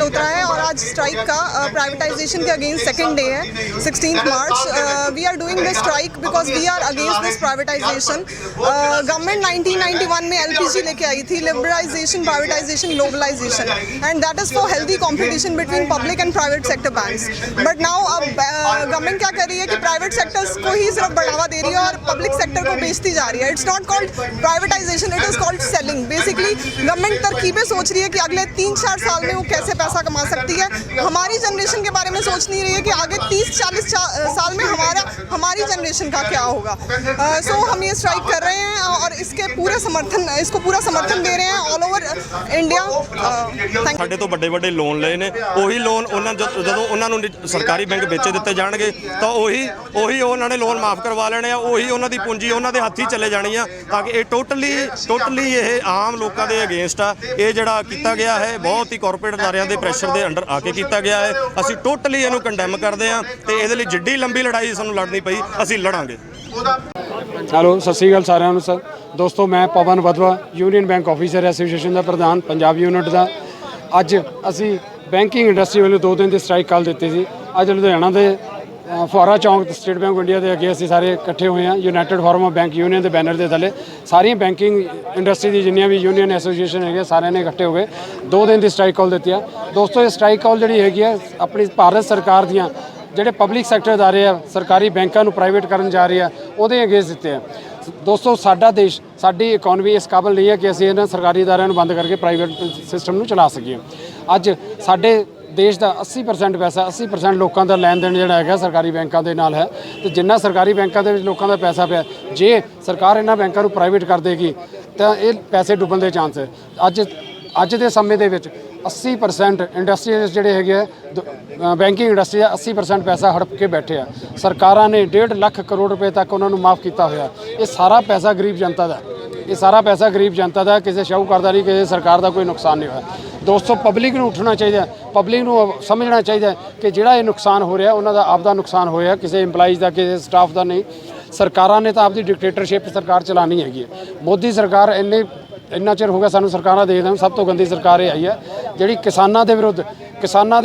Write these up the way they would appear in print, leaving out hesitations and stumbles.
मल्होत्रा है और आज स्ट्राइक का प्राइवेटाइजेशन के अगेंस्ट सेकंड डे है 16 मार्च। We are doing this strike because we are against this privatisation. Government 1991 में LPG लेके आई थी, liberalisation, privatisation, globalisation, and that is for healthy competition between public and private sector banks. But now अब government क्या कर रही है कि प्राइवेट सेक्टर्स को ही सिर्फ बढ़ावा दे रही है और पब्लिक सेक्टर को बेचती जा रही है। It's not called privatisation, it is called selling. Basically government तरकीबें सोच रही है कि अगले 3-4 साल में वो कैसे पैसा कमा सकती है। हमारी जनरेशन के बारे में सोच नहीं रही है कि आगे 30-40 साल में हमारी जनरेशन का क्या होगा। सो हम ये स्ट्राइक कर रहे हैं और इसको पूरा समर्थन दे रहे हैं ऑल ओवर इंडिया। ਸਾਡੇ ਤੋਂ ਵੱਡੇ ਲੋਨ ਲਏ ਨੇ, ਉਹੀ ਲੋਨ ਉਹਨਾਂ ਜਦੋਂ ਉਹਨਾਂ ਨੂੰ ਸਰਕਾਰੀ ਬੈਂਕ ਵੇਚੇ ਦਿੱਤੇ ਜਾਣਗੇ ਤਾਂ ਉਹੀ ਉਹਨਾਂ ਨੇ ਲੋਨ ਮਾਫ ਕਰਵਾ ਲੈਣੇ ਆ, ਉਹੀ ਉਹਨਾਂ ਦੀ ਪੂੰਜੀ ਉਹਨਾਂ ਦੇ ਹੱਥ ਹੀ ਚਲੇ ਜਾਣੀ ਆ। ਤਾਂ ਕਿ ਇਹ ਟੋਟਲੀ ਇਹ ਆਮ ਲੋਕਾਂ ਦੇ ਅਗੇਂਸਟ ਆ। ਇਹ ਜਿਹੜਾ ਕੀਤਾ ਗਿਆ ਹੈ ਬਹੁਤ ਹੀ ਕਾਰਪੋਰੇਟ ਅਦਾਰਿਆਂ ਦੇ ਪ੍ਰੈਸ਼ਰ ਦੇ ਅੰਡਰ ਆ ਕੇ ਕੀਤਾ ਗਿਆ ਹੈ। ਅਸੀਂ ਟੋਟਲੀ ਇਹਨੂੰ ਕੰਡੈਮ ਕਰਦੇ ਹਾਂ ਤੇ ਇਹਦੇ ਲਈ ਜਿੱਡੀ ਲੰਬੀ ਲੜਾਈ ਸਾਨੂੰ ਲੜਨੀ ਪਈ ਅਸੀਂ ਲੜਾਂਗੇ। ਹੈਲੋ, ਸਤਿ ਸ਼੍ਰੀ ਅਕਾਲ ਸਾਰਿਆਂ ਨੂੰ। ਸਰ ਦੋਸਤੋ, ਮੈਂ ਪਵਨ ਵਧਵਾ, ਯੂਨੀਅਨ ਬੈਂਕ ਆਫੀਸਰ ਐਸੋਸੀਏਸ਼ਨ ਦਾ ਪ੍ਰਧਾਨ ਪੰਜਾਬ ਯੂਨਿਟ ਦਾ। ਅੱਜ ਅਸੀਂ ਬੈਂਕਿੰਗ ਇੰਡਸਟਰੀ ਵੱਲੋਂ 2 ਦਿਨ ਦੀ ਸਟ੍ਰਾਈਕ ਕਾਲ ਦਿੱਤੀ ਸੀ। ਅੱਜ ਲੁਧਿਆਣਾ ਦੇ ਫੁਆਰਾ ਚੌਂਕ ਸਟੇਟ ਬੈਂਕ ਆਫ ਇੰਡੀਆ ਦੇ ਅੱਗੇ ਅਸੀਂ ਸਾਰੇ ਇਕੱਠੇ ਹੋਏ ਹਾਂ। United forum of bank union ਦੇ ਬੈਨਰ ਦੇ ਥੱਲੇ ਸਾਰੀਆਂ ਬੈਂਕਿੰਗ ਇੰਡਸਟਰੀ ਦੀ ਜਿੰਨੀਆਂ ਵੀ ਯੂਨੀਅਨ ਐਸੋਸੀਏਸ਼ਨ ਹੈਗੇ ਸਾਰਿਆਂ ਨੇ ਇਕੱਠੇ ਹੋ ਕੇ 2 ਦਿਨ ਦੀ ਸਟ੍ਰਾਈਕ ਕਾਲ ਦਿੱਤੀ ਆ। ਦੋਸਤੋ, ਇਹ ਸਟ੍ਰਾਈਕ ਕਾਲ ਜਿਹੜੀ ਹੈਗੀ ਆ ਆਪਣੀ ਭਾਰਤ ਸਰਕਾਰ ਦੀਆਂ ਜਿਹੜੇ ਪਬਲਿਕ ਸੈਕਟਰ ਅਦਾਰੇ ਆ, ਸਰਕਾਰੀ ਬੈਂਕਾਂ ਨੂੰ ਪ੍ਰਾਈਵੇਟ ਕਰਨ ਜਾ ਰਹੇ ਆ, ਉਹਦੇ ਅਗੇਂਸਟ ਦਿੱਤੇ ਆ। ਦੋਸਤੋ, ਸਾਡਾ ਦੇਸ਼, ਸਾਡੀ ਇਕਨੋਮੀ ਇਸ ਕਾਬਲ ਨਹੀਂ ਹੈ ਕਿ ਅਸੀਂ ਇਹਨਾਂ ਸਰਕਾਰੀ ਅਦਾਰਿਆਂ ਨੂੰ ਬੰਦ ਕਰਕੇ ਪ੍ਰਾਈਵੇਟ ਸਿਸਟਮ ਨੂੰ ਚਲਾ ਸਕੀਏ। ਅੱਜ ਸਾਡੇ ਦੇਸ਼ ਦਾ 80% ਪੈਸਾ, 80% ਲੋਕਾਂ ਦਾ ਲੈਣ ਦੇਣ ਜਿਹੜਾ ਹੈਗਾ ਸਰਕਾਰੀ ਬੈਂਕਾਂ ਦੇ ਨਾਲ ਹੈ। ਤੇ ਜਿੰਨਾ ਸਰਕਾਰੀ ਬੈਂਕਾਂ ਦੇ ਵਿੱਚ ਲੋਕਾਂ ਦਾ ਪੈਸਾ ਪਿਆ, ਜੇ ਸਰਕਾਰ ਇਹਨਾਂ ਬੈਂਕਾਂ ਨੂੰ ਪ੍ਰਾਈਵੇਟ ਕਰ ਦੇਗੀ ਤਾਂ ਇਹ ਪੈਸੇ ਡੁੱਬਣ ਦੇ ਚਾਂਸ ਹੈ। ਅੱਜ ਦੇ ਸਮੇਂ ਦੇ ਵਿੱਚ 80% ਇੰਡਸਟਰੀ ਜਿਹੜੇ ਹੈਗੇ ਆ, ਬੈਂਕਿੰਗ ਇੰਡਸਟਰੀ ਦਾ 80% ਪੈਸਾ ਹੜਪ ਕੇ ਬੈਠੇ ਆ। ਸਰਕਾਰਾਂ ਨੇ 1.5 ਲੱਖ ਕਰੋੜ ਰੁਪਏ ਤੱਕ ਉਹਨਾਂ ਨੂੰ ਮਾਫ ਕੀਤਾ ਹੋਇਆ। ਇਹ ਸਾਰਾ ਪੈਸਾ ਗਰੀਬ ਜਨਤਾ ਦਾ, ਕਿਸੇ ਸ਼ਾਹੂਕਾਰ ਦਾ ਨਹੀਂ, ਕਿਸੇ ਸਰਕਾਰ ਦਾ ਕੋਈ ਨੁਕਸਾਨ ਨਹੀਂ ਹੋਇਆ। ਦੋਸਤੋ, ਪਬਲਿਕ ਨੂੰ ਉੱਠਣਾ ਚਾਹੀਦਾ, ਪਬਲਿਕ ਨੂੰ ਸਮਝਣਾ ਚਾਹੀਦਾ ਕਿ ਜਿਹੜਾ ਇਹ ਨੁਕਸਾਨ ਹੋ ਰਿਹਾ ਉਹਨਾਂ ਦਾ ਆਪਦਾ ਨੁਕਸਾਨ ਹੋਇਆ, ਕਿਸੇ ਇੰਪਲਾਈਜ਼ ਦਾ, ਕਿਸੇ ਸਟਾਫ ਦਾ ਨਹੀਂ। ਸਰਕਾਰਾਂ ਨੇ ਤਾਂ ਆਪਦੀ ਡਿਕਟੇਟਰਸ਼ਿਪ ਸਰਕਾਰ ਚਲਾਉਣੀ ਹੈਗੀ ਹੈ। ਮੋਦੀ ਸਰਕਾਰ ਇੰਨਾ ਚਿਰ ਹੋ ਗਿਆ ਸਾਨੂੰ ਸਰਕਾਰਾਂ ਦੇਖਦੇ ਨੂੰ, ਸਭ ਤੋਂ ਗੰਦੀ ਸਰਕਾਰ ਇਹ ਆਈ ਹੈ ਜਿਹੜੀ ਕਿਸਾਨਾਂ ਦੇ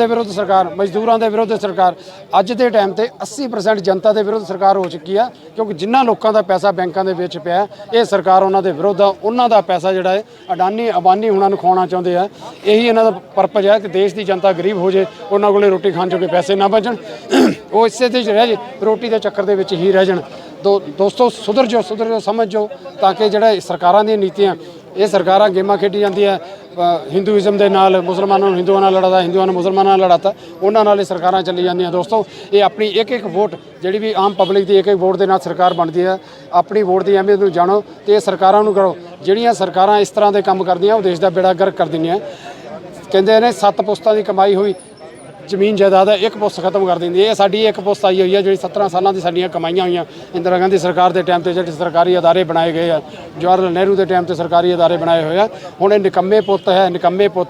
ਵਿਰੁੱਧ ਸਰਕਾਰ, ਮਜ਼ਦੂਰਾਂ ਦੇ ਵਿਰੁੱਧ ਸਰਕਾਰ। ਅੱਜ ਦੇ ਟਾਈਮ ਤੇ 80% ਜਨਤਾ ਦੇ ਵਿਰੁੱਧ ਸਰਕਾਰ ਹੋ ਚੁੱਕੀ ਆ, ਕਿਉਂਕਿ ਜਿਨ੍ਹਾਂ ਲੋਕਾਂ ਦਾ ਪੈਸਾ ਬੈਂਕਾਂ ਦੇ ਵਿੱਚ ਪਿਆ, ਇਹ ਸਰਕਾਰ ਉਹਨਾਂ ਦੇ ਵਿਰੁੱਧ ਆ। ਉਹਨਾਂ ਦਾ ਪੈਸਾ ਜਿਹੜਾ ਹੈ ਅਡਾਨੀ ਹੁਣਾਂ ਨੂੰ ਖਵਾਉਣਾ ਚਾਹੁੰਦੇ ਆ। ਇਹੀ ਇਹਨਾਂ ਦਾ ਪਰਪਸ ਹੈ ਕਿ ਦੇਸ਼ ਦੀ ਜਨਤਾ ਗਰੀਬ ਹੋ ਜੇ, ਉਹਨਾਂ ਕੋਲੇ ਰੋਟੀ ਖਾਣ ਜੋਗੇ ਪੈਸੇ ਨਾ ਬਚਣ, ਉਹ ਇਸੇ ਤੇ ਰਹਿ ਜੇ, ਰੋਟੀ ਦੇ ਚੱਕਰ ਦੇ ਵਿੱਚ ਹੀ ਰਹਿ ਜਾਣ। ਦੋਸਤੋ, ਸੁਧਰ ਜਾਓ, ਸਮਝ ਜਾਓ, ਤਾਂ ਕਿ ਜਿਹੜਾ ਸਰਕਾਰਾਂ ਦੀਆਂ ਨੀਤੀਆਂ, ਇਹ ਸਰਕਾਰਾਂ ਗੇਮਾਂ ਖੇਡੀ ਜਾਂਦੀਆਂ ਹਿੰਦੂਇਜ਼ਮ ਦੇ ਨਾਲ, ਮੁਸਲਮਾਨਾਂ ਨੂੰ ਹਿੰਦੂਆਂ ਨਾਲ ਲੜਾਤਾ, ਹਿੰਦੂਆਂ ਨੂੰ ਮੁਸਲਮਾਨਾਂ ਨਾਲ ਲੜਾਤਾ, ਉਹਨਾਂ ਨਾਲ ਇਹ ਸਰਕਾਰਾਂ ਚੱਲੀ ਜਾਂਦੀਆਂ। ਦੋਸਤੋ, ਇਹ ਆਪਣੀ ਇੱਕ ਵੋਟ, ਜਿਹੜੀ ਵੀ ਆਮ ਪਬਲਿਕ ਦੀ ਇੱਕ ਵੋਟ ਦੇ ਨਾਲ ਸਰਕਾਰ ਬਣਦੀ ਹੈ। ਆਪਣੀ ਵੋਟ ਦੀ ਅਹਿਮੀਅਤ ਨੂੰ ਜਾਣੋ ਤੇ ਇਹ ਸਰਕਾਰਾਂ ਨੂੰ ਕਰੋ। ਜਿਹੜੀਆਂ ਸਰਕਾਰਾਂ ਇਸ ਤਰ੍ਹਾਂ ਦੇ ਕੰਮ ਕਰਦੀਆਂ ਉਹ ਦੇਸ਼ ਦਾ ਬੇੜਾ ਗਰਕ ਕਰ ਦਿੰਦੀਆਂ। ਕਹਿੰਦੇ ਨੇ 7 ਪੁਸਤਾਂ ਦੀ ਕਮਾਈ ਹੋਈ ਜ਼ਮੀਨ ਜਾਇਦਾਦ ਹੈ, 1 ਪੁਸਤ ਖਤਮ ਕਰ ਦਿੰਦੀ ਹੈ। ਇਹ ਸਾਡੀ 1 ਪੁਸਤ ਆਈ ਹੋਈ ਹੈ ਜਿਹੜੀ 17 ਸਾਲਾਂ ਦੀ ਸਾਡੀਆਂ ਕਮਾਈਆਂ ਹੋਈਆਂ। ਇੰਦਰਾ ਗਾਂਧੀ ਸਰਕਾਰ ਦੇ ਟਾਈਮ ਤੇ ਜਿਹੜੇ ਸਰਕਾਰੀ ਅਦਾਰੇ ਬਣਾਏ ਗਏ ਆ, ਜਵਾਹਰ ਲਾਲ ਨਹਿਰੂ ਦੇ ਟਾਈਮ ਤੇ ਸਰਕਾਰੀ ਅਦਾਰੇ ਬਣਾਏ ਹੋਏ ਆ। ਹੁਣ ਇਹ ਨਿਕੰਮੇ ਪੁੱਤ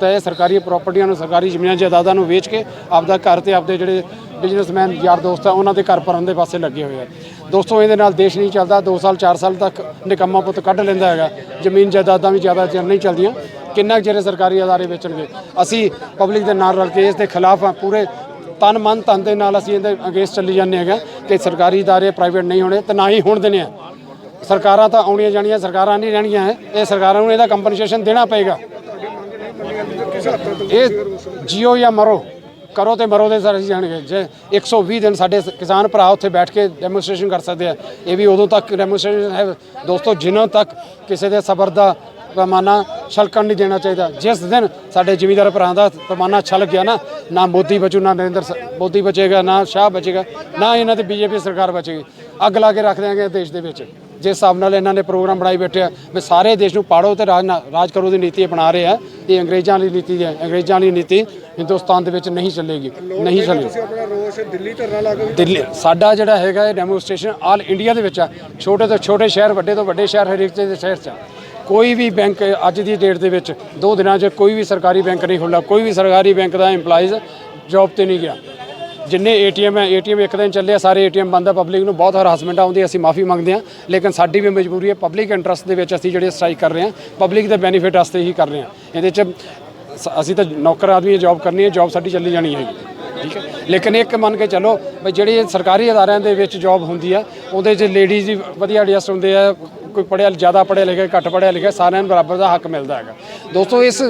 ਹੈ ਸਰਕਾਰੀ ਪ੍ਰਾਪਰਟੀਆਂ ਨੂੰ, ਸਰਕਾਰੀ ਜ਼ਮੀਨਾਂ ਜਾਇਦਾਦਾਂ ਨੂੰ ਵੇਚ ਕੇ ਆਪਦਾ ਘਰ ਤੇ ਆਪਦੇ ਜਿਹੜੇ ਬਿਜ਼ਨਸਮੈਨ ਯਾਰ ਦੋਸਤ ਆ ਉਹਨਾਂ ਦੇ ਘਰ ਭਰਨ ਦੇ ਪਾਸੇ ਲੱਗੇ ਹੋਏ ਆ। ਦੋਸਤੋ, ਇਹਦੇ ਨਾਲ ਦੇਸ਼ ਨਹੀਂ ਚੱਲਦਾ। 2 ਸਾਲ 4 ਸਾਲ ਤੱਕ ਨਿਕੰਮਾ ਪੁੱਤ ਕੱਢ ਲੈਂਦਾ ਹੈਗਾ। ਜ਼ਮੀਨ ਜਾਇਦਾਦਾਂ ਵੀ ਜ਼ਿਆਦਾ ਚਿਰ ਨਹੀਂ ਚੱਲਦੀਆਂ। ਕਿੰਨਾ ਚਿਰ ਸਰਕਾਰੀ ਅਦਾਰੇ ਵੇਚਣਗੇ? ਅਸੀਂ ਪਬਲਿਕ ਦੇ ਨਾਲ ਰਲ ਕੇ ਇਸ ਦੇ ਖਿਲਾਫ ਆ। ਪੂਰੇ ਤਨ ਮਨ ਧਨ ਦੇ ਨਾਲ ਅਸੀਂ ਇਹਦੇ ਅਗੇਂਸਟ ਚੱਲੀ ਜਾਂਦੇ ਹੈਗਾ ਕਿ ਸਰਕਾਰੀ ਅਦਾਰੇ ਪ੍ਰਾਈਵੇਟ ਨਹੀਂ ਹੋਣੇ ਤੇ ਨਾ ਹੀ ਹੋਣ ਦੇਣੇ ਆ। ਸਰਕਾਰਾਂ ਤਾਂ ਆਉਣੀਆਂ ਜਾਣੀਆਂ, ਸਰਕਾਰਾਂ ਨਹੀਂ ਰਹਿਣੀਆਂ ਹੈ। ਇਹ ਸਰਕਾਰਾਂ ਨੂੰ ਇਹਦਾ ਕੰਪਨਸੇਸ਼ਨ ਦੇਣਾ ਪਏਗਾ। ਇਹ ਜੀਓ ਜਾਂ ਮਰੋ, ਕਰੋ ਤੇ ਮਰੋ ਦੇ ਸਰ ਅਸੀਂ ਜਾਣਗੇ। ਜੇ 120 ਦਿਨ ਸਾਡੇ ਕਿਸਾਨ ਭਰਾ ਉੱਥੇ ਬੈਠ ਕੇ ਡੈਮੋਨਸਟ੍ਰੇਸ਼ਨ ਕਰ ਸਕਦੇ ਆ, ਇਹ ਵੀ ਉਦੋਂ ਤੱਕ ਡੈਮੋਨਸਟ੍ਰੇਸ਼ਨ ਹੈ ਦੋਸਤੋ ਜਿਨ੍ਹਾਂ ਤੱਕ ਕਿਸੇ ਦੇ ਸਬਰ ਦਾ ਪੈਮਾਨਾ ਛਲਕਣ ਨਹੀਂ ਦੇਣਾ ਚਾਹੀਦਾ। ਜਿਸ ਦਿਨ ਸਾਡੇ ਜ਼ਿਮੀਂਦਾਰ ਭਰਾਵਾਂ ਦਾ ਪੈਮਾਨਾ ਛਲਕ ਗਿਆ ਨਾ ਮੋਦੀ ਬਚੂ, ਨਾ ਨਰਿੰਦਰ ਮੋਦੀ ਬਚੇਗਾ, ਨਾ ਸ਼ਾਹ ਬਚੇਗਾ, ਨਾ ਇਹਨਾਂ ਦੀ BJP ਸਰਕਾਰ ਬਚੇਗੀ। ਅੱਗ ਲਾ ਕੇ ਰੱਖ ਦਿਆਂਗੇ ਦੇਸ਼ ਦੇ ਵਿੱਚ। ਜਿਸ ਹਿਸਾਬ ਨਾਲ ਇਹਨਾਂ ਨੇ ਪ੍ਰੋਗਰਾਮ ਬਣਾਈ ਬੈਠੇ ਆ ਵੀ ਸਾਰੇ ਦੇਸ਼ ਨੂੰ ਪਾੜੋ ਤੇ ਰਾਜ ਕਰੋ ਦੀ ਨੀਤੀ ਅਪਣਾ ਰਹੇ ਆ। ਇਹ ਅੰਗਰੇਜ਼ਾਂ ਵਾਲੀ ਨੀਤੀ ਹੈ। ਅੰਗਰੇਜ਼ਾਂ ਵਾਲੀ ਨੀਤੀ ਹਿੰਦੁਸਤਾਨ ਦੇ ਵਿੱਚ ਨਹੀਂ ਚੱਲੇਗੀ, ਨਹੀਂ ਚੱਲੇਗੀ। ਦਿੱਲੀ ਸਾਡਾ ਜਿਹੜਾ ਹੈਗਾ ਇਹ ਡੈਮੋਨਸਟ੍ਰੇਸ਼ਨ ਆਲ ਇੰਡੀਆ ਦੇ ਵਿੱਚ ਆ। ਛੋਟੇ ਤੋਂ ਛੋਟੇ ਸ਼ਹਿਰ, ਵੱਡੇ ਤੋਂ ਵੱਡੇ ਸ਼ਹਿਰ, ਹਰੇਕ ਦੇ ਸ਼ਹਿਰ 'ਚ ਕੋਈ ਵੀ ਬੈਂਕ ਅੱਜ ਦੀ ਡੇਟ ਦੇ ਵਿੱਚ 2 ਦਿਨਾਂ 'ਚ ਕੋਈ ਵੀ ਸਰਕਾਰੀ ਬੈਂਕ ਨਹੀਂ ਖੁੱਲ੍ਹਾ। ਕੋਈ ਵੀ ਸਰਕਾਰੀ ਬੈਂਕ ਦਾ ਇੰਪਲਾਈਜ਼ ਜੌਬ 'ਤੇ ਨਹੀਂ ਗਿਆ। ਜਿੰਨੇ ATM ਹੈ, ATM ਇੱਕ ਦਿਨ ਚੱਲੇ, ਸਾਰੇ ATM ਬੰਦ ਹੈ। ਪਬਲਿਕ ਨੂੰ ਬਹੁਤ ਹਰਾਸਮੈਂਟ ਆਉਂਦੀ, ਅਸੀਂ ਮਾਫੀ ਮੰਗਦੇ ਹਾਂ, ਲੇਕਿਨ ਸਾਡੀ ਵੀ ਮਜਬੂਰੀ ਹੈ। ਪਬਲਿਕ ਇੰਟਰਸਟ ਦੇ ਵਿੱਚ ਅਸੀਂ ਜਿਹੜੇ ਸਟ੍ਰਾਈਕ ਕਰ ਰਹੇ ਹਾਂ, ਪਬਲਿਕ ਦੇ ਬੈਨੀਫਿਟ ਵਾਸਤੇ ਹੀ ਕਰ ਰਹੇ ਹਾਂ। ਇਹਦੇ 'ਚ ਅਸੀਂ ਤਾਂ ਨੌਕਰ ਆਦਮੀ ਜੌਬ ਕਰਨੀ ਹੈ, ਜੌਬ ਸਾਡੀ ਚੱਲੀ ਜਾਣੀ ਹੈਗੀ, ਠੀਕ ਹੈ। ਲੇਕਿਨ ਇੱਕ ਮੰਨ ਕੇ ਚੱਲੋ ਵੀ ਜਿਹੜੀ ਸਰਕਾਰੀ ਅਦਾਰਿਆਂ ਦੇ ਵਿੱਚ ਜੌਬ ਹੁੰਦੀ ਆ ਉਹਦੇ 'ਚ ਲੇਡੀਜ਼ ਵੀ ਵਧੀਆ ਐਡਜਸਟ ਹੁੰਦੇ ਆ, ਕੋਈ ਪੜ੍ਹਿਆ ਜ਼ਿਆਦਾ ਪੜ੍ਹਿਆ ਲਿਖਿਆ ਘੱਟ ਪੜ੍ਹਿਆ ਲਿਖਿਆ ਸਾਰਿਆਂ ਨੂੰ ਬਰਾਬਰ ਦਾ ਹੱਕ ਮਿਲਦਾ ਹੈਗਾ। ਦੋਸਤੋ ਇਸ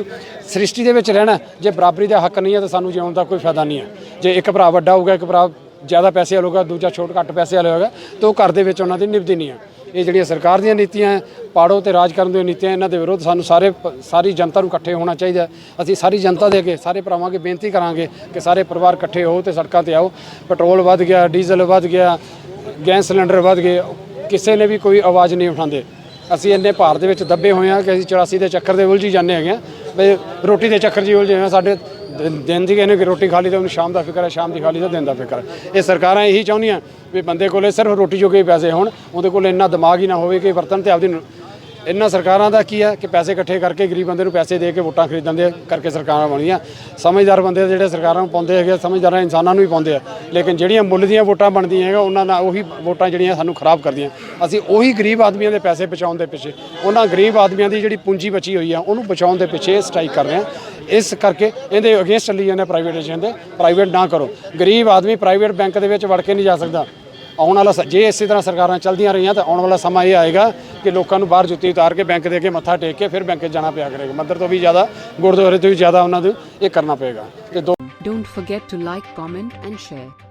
ਸ੍ਰਿਸ਼ਟੀ ਦੇ ਵਿੱਚ ਰਹਿਣਾ, ਜੇ ਬਰਾਬਰੀ ਦਾ ਹੱਕ ਨਹੀਂ ਹੈ ਤਾਂ ਸਾਨੂੰ ਜਿਉਣ ਦਾ ਕੋਈ ਫਾਇਦਾ ਨਹੀਂ ਹੈ। ਜੇ ਇੱਕ ਭਰਾ ਵੱਡਾ ਹੋਊਗਾ, ਇੱਕ ਭਰਾ ਜ਼ਿਆਦਾ ਪੈਸੇ ਵਾਲਾ ਹੋਊਗਾ, ਦੂਜਾ ਘੱਟ ਪੈਸੇ ਵਾਲਾ ਹੋਊਗਾ, ਤਾਂ ਉਹ ਘਰ ਦੇ ਵਿੱਚ ਉਹਨਾਂ ਦੀ ਨਿਭਦੀ ਨਹੀਂ ਹੈ। ਇਹ ਜਿਹੜੀਆਂ ਸਰਕਾਰ ਦੀਆਂ ਨੀਤੀਆਂ ਪਾੜੋ ਤੇ ਰਾਜ ਕਰਨ ਦੀਆਂ ਨੀਤੀਆਂ, ਇਹਨਾਂ ਦੇ ਵਿਰੁੱਧ ਸਾਨੂੰ ਸਾਰੀ ਜਨਤਾ ਨੂੰ ਇਕੱਠੇ ਹੋਣਾ ਚਾਹੀਦਾ। ਅਸੀਂ ਸਾਰੀ ਜਨਤਾ ਦੇ ਅੱਗੇ ਸਾਰੇ ਭਰਾਵਾਂ ਅੱਗੇ ਬੇਨਤੀ ਕਰਾਂਗੇ ਕਿ ਸਾਰੇ ਪਰਿਵਾਰ ਇਕੱਠੇ ਹੋ ਤੇ ਸੜਕਾਂ ਤੇ ਆਓ। ਪੈਟਰੋਲ ਵੱਧ ਗਿਆ, ਡੀਜ਼ਲ ਵੱਧ ਗਿਆ, ਗੈਸ ਸਿਲੰਡਰ ਵੱਧ ਗਏ, ਕਿਸੇ ਨੇ ਵੀ ਕੋਈ ਆਵਾਜ਼ ਨਹੀਂ ਉਠਾਉਂਦੇ। ਅਸੀਂ ਇੰਨੇ ਭਾਰ ਦੇ ਵਿੱਚ ਦੱਬੇ ਹੋਏ ਹਾਂ ਕਿ ਅਸੀਂ 84 ਦੇ ਚੱਕਰ ਦੇ ਉਲਝੀ ਜਾਂਦੇ ਹੈਗੇ ਹਾਂ, ਵੀ ਰੋਟੀ ਦੇ ਚੱਕਰ 'ਚ ਹੀ ਉਲਝੇ ਹੋਏ ਹਾਂ। ਸਾਡੇ ਦਿਨ ਦੀ ਕਹਿੰਦੇ ਕਿ ਰੋਟੀ ਖਾ ਲਈ ਤਾਂ ਉਹਨੂੰ ਸ਼ਾਮ ਦਾ ਫਿਕਰ ਹੈ, ਸ਼ਾਮ ਦੀ ਖਾ ਲਈ ਤਾਂ ਦਿਨ ਦਾ ਫਿਕਰ ਹੈ। ਇਹ ਸਰਕਾਰਾਂ ਇਹੀ ਚਾਹੁੰਦੀਆਂ ਵੀ ਬੰਦੇ ਕੋਲੇ ਸਿਰਫ ਰੋਟੀ ਜੋਗੇ ਪੈਸੇ ਹੋਣ, ਉਹਦੇ ਕੋਲ ਇੰਨਾ ਦਿਮਾਗ ਹੀ ਨਾ ਹੋਵੇ ਕਿ ਵਰਤਣ ਤੇ ਆਪਦੀ। ਇਹਨਾਂ ਸਰਕਾਰਾਂ ਦਾ ਕੀ ਹੈ ਕਿ ਪੈਸੇ ਇਕੱਠੇ ਕਰਕੇ ਗਰੀਬ ਬੰਦੇ ਨੂੰ ਪੈਸੇ ਦੇ ਕੇ ਵੋਟਾਂ ਖਰੀਦਣ ਦੇ ਕਰਕੇ ਸਰਕਾਰਾਂ ਬਣੀਆਂ। ਸਮਝਦਾਰ ਬੰਦੇ ਜਿਹੜੇ ਸਰਕਾਰਾਂ ਨੂੰ ਪਾਉਂਦੇ ਹੈਗੇ, ਸਮਝਦਾਰਾਂ ਇਨਸਾਨਾਂ ਨੂੰ ਵੀ ਪਾਉਂਦੇ ਆ, ਲੇਕਿਨ ਜਿਹੜੀਆਂ ਮੁੱਲ ਦੀਆਂ ਵੋਟਾਂ ਬਣਦੀਆਂ ਹੈਗਾ ਉਹਨਾਂ ਨਾਲ ਉਹੀ ਵੋਟਾਂ ਜਿਹੜੀਆਂ ਸਾਨੂੰ ਖਰਾਬ ਕਰਦੀਆਂ। ਅਸੀਂ ਉਹੀ ਗਰੀਬ ਆਦਮੀਆਂ ਦੇ ਪੈਸੇ ਬਚਾਉਣ ਦੇ ਪਿੱਛੇ, ਉਹਨਾਂ ਗਰੀਬ ਆਦਮੀਆਂ ਦੀ ਜਿਹੜੀ ਪੂੰਜੀ ਬਚੀ ਹੋਈ ਆ ਉਹਨੂੰ ਬਚਾਉਣ ਦੇ ਪਿੱਛੇ ਸਟ੍ਰਾਈਕ ਕਰ ਰਹੇ ਹਾਂ। ਇਸ ਕਰਕੇ ਇਹਦੇ ਅਗੇਂਸਟ ਚੱਲੀ ਜਾਂਦੇ ਪ੍ਰਾਈਵੇਟਾਈਜੇਸ਼ਨ ਦੇ। ਪ੍ਰਾਈਵੇਟ ਨਾ ਕਰੋ, ਗਰੀਬ ਆਦਮੀ ਪ੍ਰਾਈਵੇਟ ਬੈਂਕ ਦੇ ਵਿੱਚ ਵੜ ਕੇ ਨਹੀਂ ਜਾ ਸਕਦਾ। ਆਉਣ ਵਾਲਾ ਜੇ ਇਸੇ ਤਰ੍ਹਾਂ ਸਰਕਾਰਾਂ ਚੱਲਦੀਆਂ ਰਹੀਆਂ ਤਾਂ ਆਉਣ ਵਾਲਾ ਸਮਾਂ ਇਹ ਆਏਗਾ ਕਿ ਲੋਕਾਂ ਨੂੰ ਬਾਹਰ ਜੁੱਤੀ ਉਤਾਰ ਕੇ ਬੈਂਕ ਦੇ ਅੱਗੇ ਮੱਥਾ ਟੇਕ ਕੇ ਫਿਰ ਬੈਂਕ 'ਚ ਜਾਣਾ ਪਿਆ ਕਰੇਗਾ। ਮੰਦਰ ਤੋਂ ਵੀ ਜ਼ਿਆਦਾ, ਗੁਰਦੁਆਰੇ ਤੋਂ ਵੀ ਜ਼ਿਆਦਾ ਉਹਨਾਂ ਨੂੰ ਇਹ ਕਰਨਾ ਪਏਗਾ। ਤੇ Don't forget to like, comment and share.